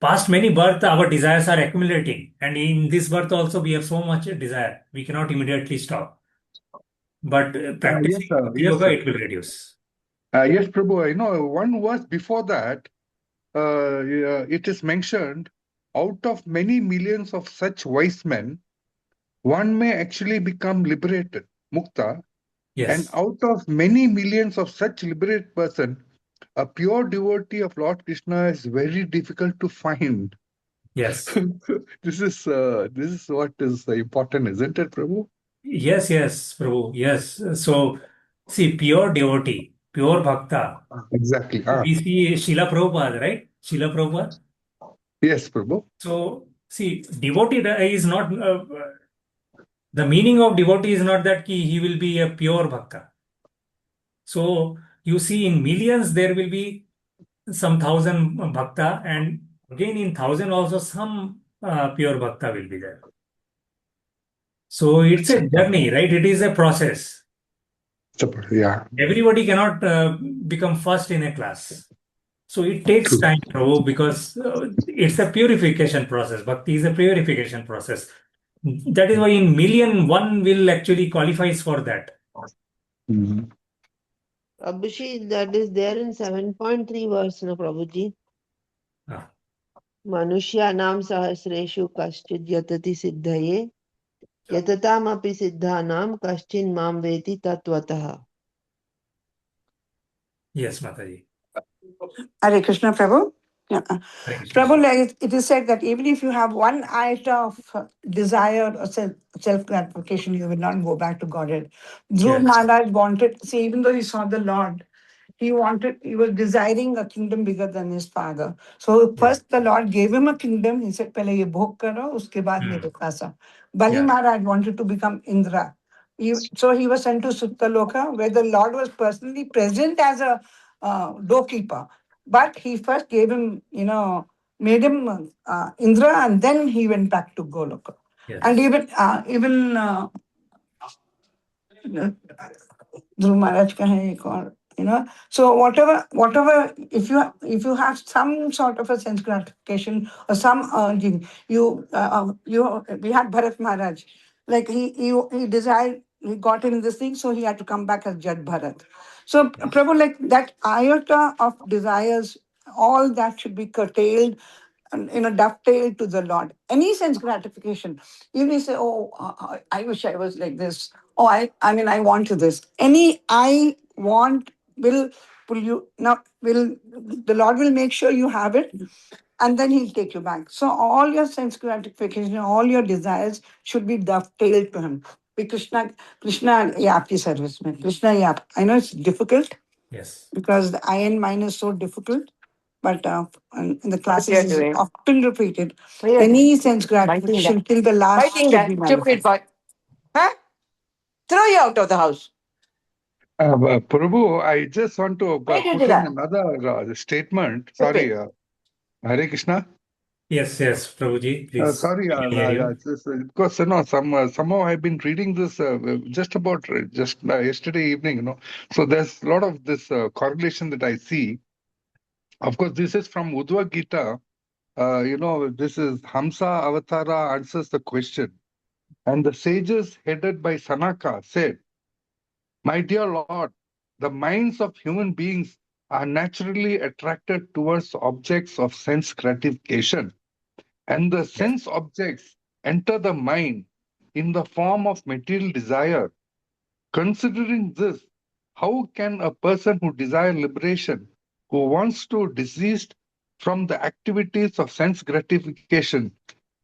past many birth, our desires are accumulating. And in this birth also, we have so much desire. We cannot immediately stop. But Yes, practicing sir. Bhakti Yes, Yoga, sir. it will reduce. Yes, Prabhu. One verse before that, it is mentioned, out of many millions of such wise men, one may actually become liberated, mukta, and Yes, out of many millions of such liberated person, a pure devotee of Lord Krishna is very difficult to find. yes, This is what is important, isn't it, Prabhu? yes, yes, Prabhu. Yes. So, see, pure devotee, pure bhakta. Exactly. We see Srila Prabhupada, right? Srila Prabhupada. Yes, Prabhu. So, see, devotee is not, the meaning of devotee is not that he will be a pure bhakta. So, you see, in millions, there will be some thousand bhakta, and again in thousand also some pure bhakta will be there. So it's a journey, right? It is a process. Yeah, Everybody cannot become first in a class. So it takes true. time, Prabhu, because it's a purification process. Bhakti is a purification process. That is why in million one will actually qualifies for that. Mhm. Prabhuji, that is there in 7.3 verse, no, Prabhuji. Ah, Manushyanam sahasreshu kaschid yatati siddhaye yatataamapi siddhanam kaschin mam veti tattvataha. yes, Mataji. Hare Krishna, Prabhu. Yeah. Hare Krishna. Prabhu, like it is said that even if you have one iota of desire or self gratification, you will not go back to Godhead. Dhruv Yes. Maharaj wanted, see, even though he saw the Lord, he was desiring a kingdom bigger than his father. So Yeah. first the Lord gave him a kingdom. He said, "Pehle ye bhog karo, uske baad mere paas aao." Bali Yeah. Maharaj wanted to become Indra. So he was sent to Suttaloka, where the Lord was personally present as a doorkeeper. But he first gave him, made him Indra, and then he went back to Goloka. And Yes. even Dhruv Maharaj ka hai ek aur, So whatever, if you have some sort of a sense gratification or some urging, we had Bharat Maharaj, like he desired, he got in this thing, so he had to come back as Jad Bharat. So Yes. Prabhu, like that iota of desires, all that should be curtailed and dovetail to the Lord. Any sense gratification, even you say, "Oh, I wish I was like this." Oh, I want to this. Any I want will pull you. Now, will the Lord will make sure you have it, and then He'll take you back. So all your sense gratification, all your desires should be dovetailed to Him. Because Krishna, ye aapki service mein. Krishna, ye aap. I know it's difficult Yes. because the I and mine is so difficult. But in the What classes, you're is doing? often repeated. What you're Any doing? sense Biting gratification that. till the last Biting should be that. Stupid manifest. boy. Huh? Throw you out of the house. Prabhu, I just want to Why did you do put in that? another statement. Sorry, Stupid. Hare Krishna. Yes. Yes. Prabhuji, please. Sorry, We can hear you. because somehow I've been reading this just about just yesterday evening. So there's a lot of this correlation that I see. Of course, this is from Udva Gita. This is Hamsa Avatara answers the question, and the sages headed by Sanaka said, "My dear Lord, the minds of human beings are naturally attracted towards objects of sense gratification, and the Yes. sense objects enter the mind in the form of material desire. Considering this, how can a person who desires liberation, who wants to desist from the activities of sense gratification,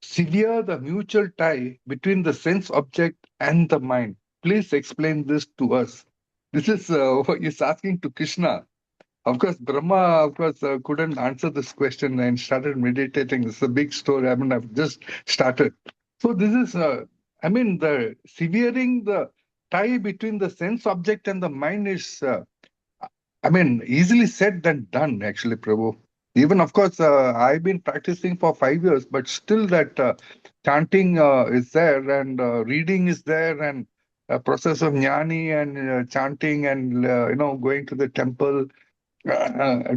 sever the mutual tie between the sense object and the mind? Please explain this to us." This is what he's asking to Krishna. Of course, Brahma, couldn't answer this question and started meditating. It's a big story. I mean, I've just started. So this is, the severing the tie between the sense object and the mind is, easily said than done, actually, Prabhu. Even, of course, I've been practicing for 5 years, but still that chanting is there and reading is there and a process of jnani and chanting and, going to the temple,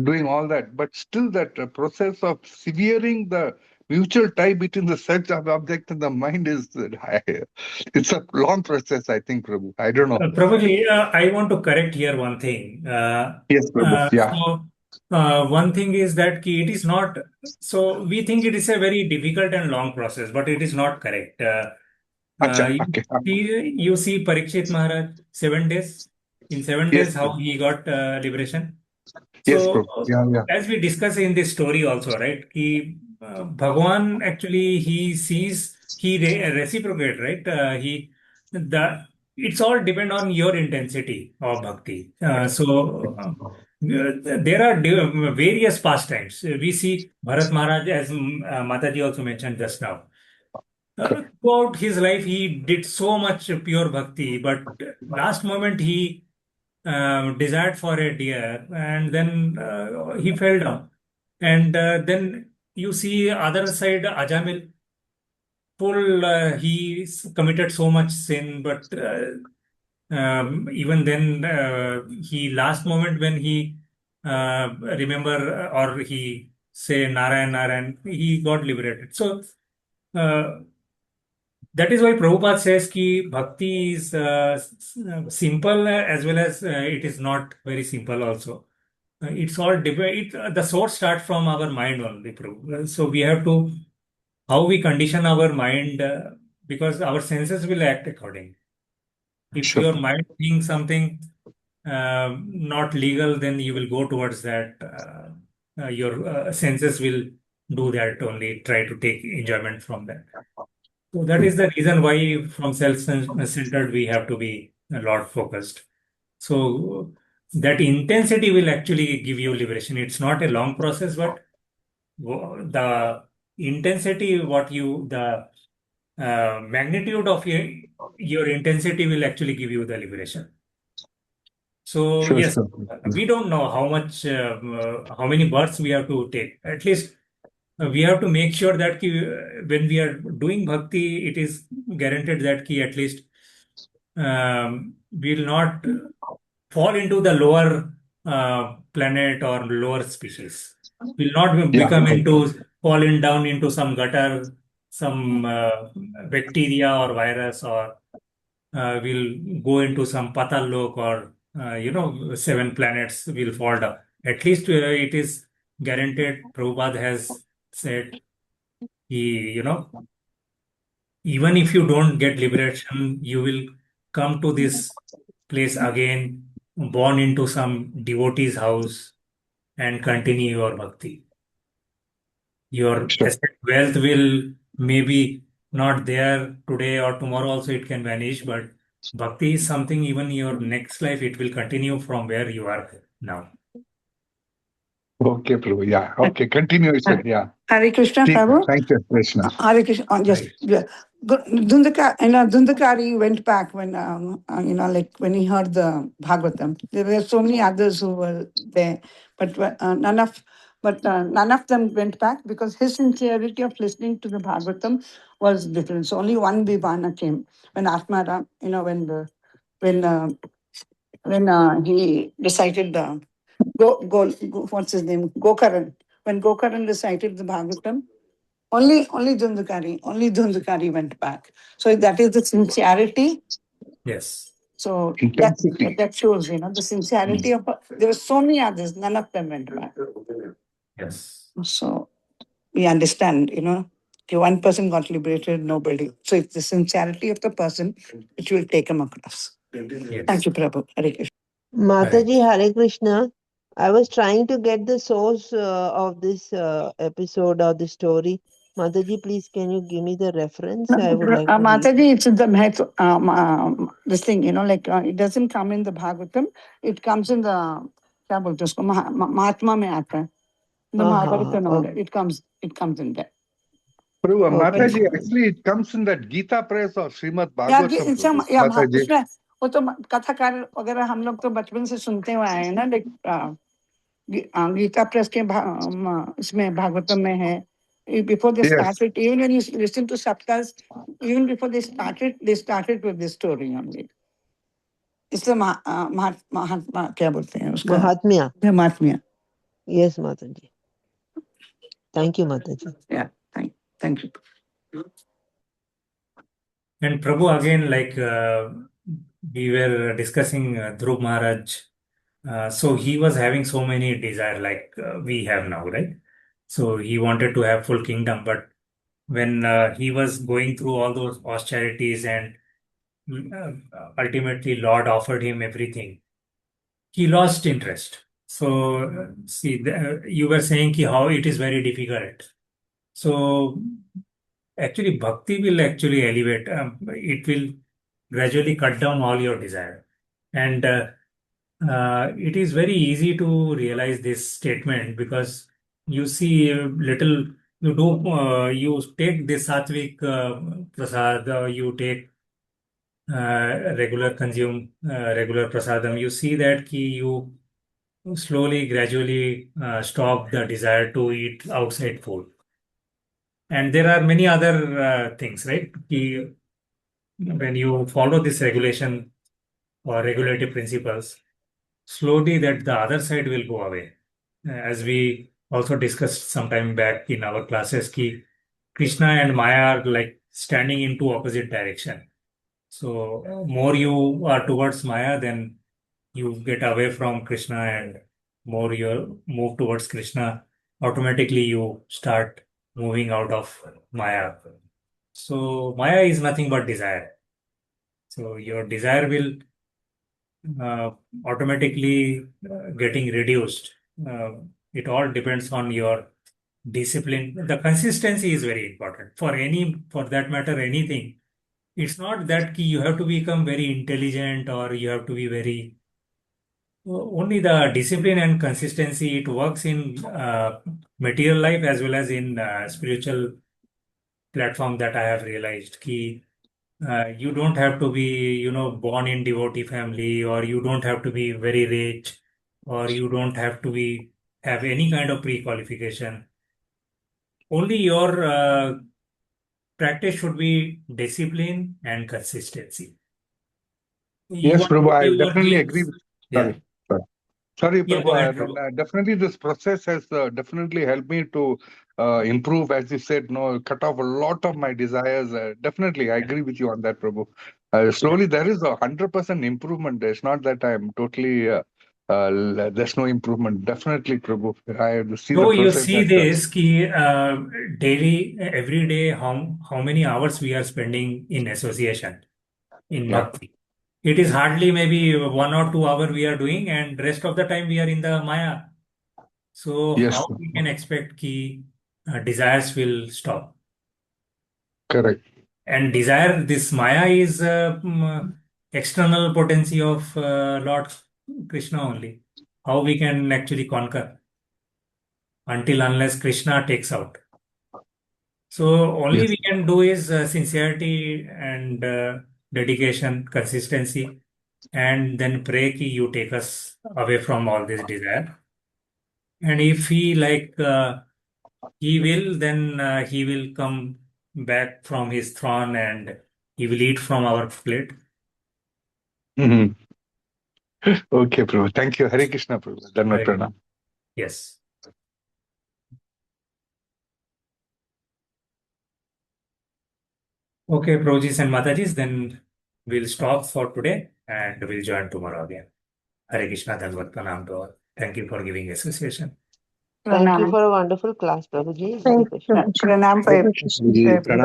doing all that, but still that process of severing the mutual tie between the search of object and the mind is, it's a long process, I think, Prabhu. I don't know. Probably, I want to correct here one thing. Yes, Prabhu. Yeah. One thing is that it is not. So we think it is a very difficult and long process, but it is not correct. Acha. You Okay. you see Parikshit Maharaj 7 days. In 7 days, Yes, how Prabhu. he got liberation. Yes, So, Prabhu. Yeah, yeah. as we discuss in this story also, right? Bhagwan actually he sees reciprocate, right? The it's all depend on your intensity of bhakti. There are various pastimes. We see Bharat Maharaj, as Mataji also mentioned just now. Throughout his life, he did so much pure bhakti, but last moment he desired for a deer, and then he fell down. And then you see other side, Ajamil, committed so much sin, but even then, he last moment when he remember or he say Narayan, Narayan, he got liberated. So. Uh, that is why Prabhupada says ki bhakti is simple as well as it is not very simple also. It's all the source starts from our mind only, Prabhu. So we have to how we condition our mind because our senses will act according. If Sure. your mind thinks something not legal, then you will go towards that. Your senses will do that only. Try to take enjoyment from that. So that is the reason why from self-centered we have to be a lot focused. So that intensity will actually give you liberation. It's not a long process, but the intensity, the magnitude of your intensity will actually give you the liberation. So Sure, yes, sure. we don't know how many births we have to take. At least we have to make sure that when we are doing bhakti, it is guaranteed that at least we will not fall into the lower planet or lower species. Will not Yeah. become into falling down into some gutter, some bacteria or virus, or will go into some patal lok or 7 planets will fall down. At least it is guaranteed. Prabhupada has said even if you don't get liberation, you will come to this place again, born into some devotee's house, and continue your bhakti. Your Sure. asset wealth will maybe not there today or tomorrow also it can vanish, but bhakti is something even your next life it will continue from where you are now. Okay, Prabhu. Yeah. Okay. Continuation. Yeah. Hare Krishna, Prabhu. Thank you, Krishna. Hare Krishna. Just Dundakari went back when like when he heard the Bhagavatam. There were so many others who were there, but none of them went back because his sincerity of listening to the Bhagavatam was different. So only one Vivana came when Atmaram, when he recited the what's his name, Gokaran. When Gokaran recited the Bhagavatam, only Dhundukari went back. So that is the sincerity. Yes. So Intensity. that shows, the sincerity of. There were so many others. None of them went back. Yes. So we understand, if one person got liberated, nobody. So it's the sincerity of the person which will take him across. Yes. Thank you, Prabhu. Hare Krishna. Mataji, Hare Krishna. I was trying to get the source of this episode or the story. Mataji, please, can you give me the reference? I would like to read. Mataji, it's the this thing, it doesn't come in the Bhagavatam. It comes in the क्या बोलते हैं उसको महात्मा में आता है. The Mahabharata and all that. It comes in there. Prabhu, Okay. Mataji, actually it comes in that Gita press of Srimad Yeah, Bhagavatam. Prabhu. Mataji. उसमें वो तो कथाकार वगैरह हम लोग तो बचपन से सुनते हुए आए हैं ना, गीता प्रेस के इसमें भागवतम में है. Before they Yes. started, even when you listen to subtitles, even before they started with this story only. It's the महात्मा क्या बोलते हैं उसका? Mahatmya. Mahatmya. Yes, Mataji. Thank you, Mataji. Yeah, thank you. Thank you. And Prabhu, again, like we were discussing Dhruv Maharaj, so he was having so many desire like we have now, right? So he wanted to have full kingdom, but when he was going through all those austerities and ultimately Lord offered him everything, he lost interest. So see, you were saying ki how it is very difficult. So actually, bhakti will actually elevate. It will gradually cut down all your desire. And it is very easy to realize this statement because you see you take this sattvic prasad, you take regular prasadam, you see that ki you slowly, gradually stop the desire to eat outside food. And there are many other things, right? When you follow this regulation or regulative principles, slowly that the other side will go away. As we also discussed some time back in our classes, Krishna and Maya are like standing in two opposite direction. So more you are towards Maya, then you get away from Krishna, and more you move towards Krishna, automatically you start moving out of Maya. So Maya is nothing but desire. So your desire will uh, automatically getting reduced. Uh, it all depends on your discipline. The consistency is very important for that matter, anything. It's not that you have to become very intelligent or you have to be very. Only the discipline and consistency, it works in material life as well as in spiritual platform that I have realized. You don't have to be, born in devotee family, or you don't have to be very rich, or you don't have to be have any kind of pre-qualification. Only your practice should be discipline and consistency. Yes, Prabhu, I You are definitely doing, agree. yeah, Sorry. Sorry, yeah. Prabhu. Go ahead, Prabhu. Definitely, this process has definitely helped me to improve, as you said, no, cut off a lot of my desires. Definitely, I agree with you on that, Prabhu. Slowly, there is 100% improvement. It's not that I'm totally, there's no improvement. Definitely, Prabhu. I see the So you process see that. this daily, every day, how many hours we are spending in association in Yeah. bhakti. It is hardly maybe 1 or 2 hours we are doing, and rest of the time we are in the Maya. So Yes, how we can expect desires will stop? correct. And desire, this Maya is external potency of Lord Krishna only. How we can actually conquer until unless Krishna takes out. So only Yes. we can do is sincerity and dedication, consistency, and then pray ki you take us away from all this desire. And if he he will, then he will come back from his throne and he will eat from our plate. Mhm. Okay, Prabhu. Thank you. Hare Krishna, Prabhu. Dhanvat Right. Pranam. Yes. Okay, Projis and Matajis, then we'll stop for today and we'll join tomorrow again. Hare Krishna, Dhanvat Pranam to all. Thank you for giving association. Thank you Pranam. for a wonderful class, Prabhuji. Hare Thank you, Krishna. Prabhuji. Pranam for Hare Krishna. Prabhuji, everybody.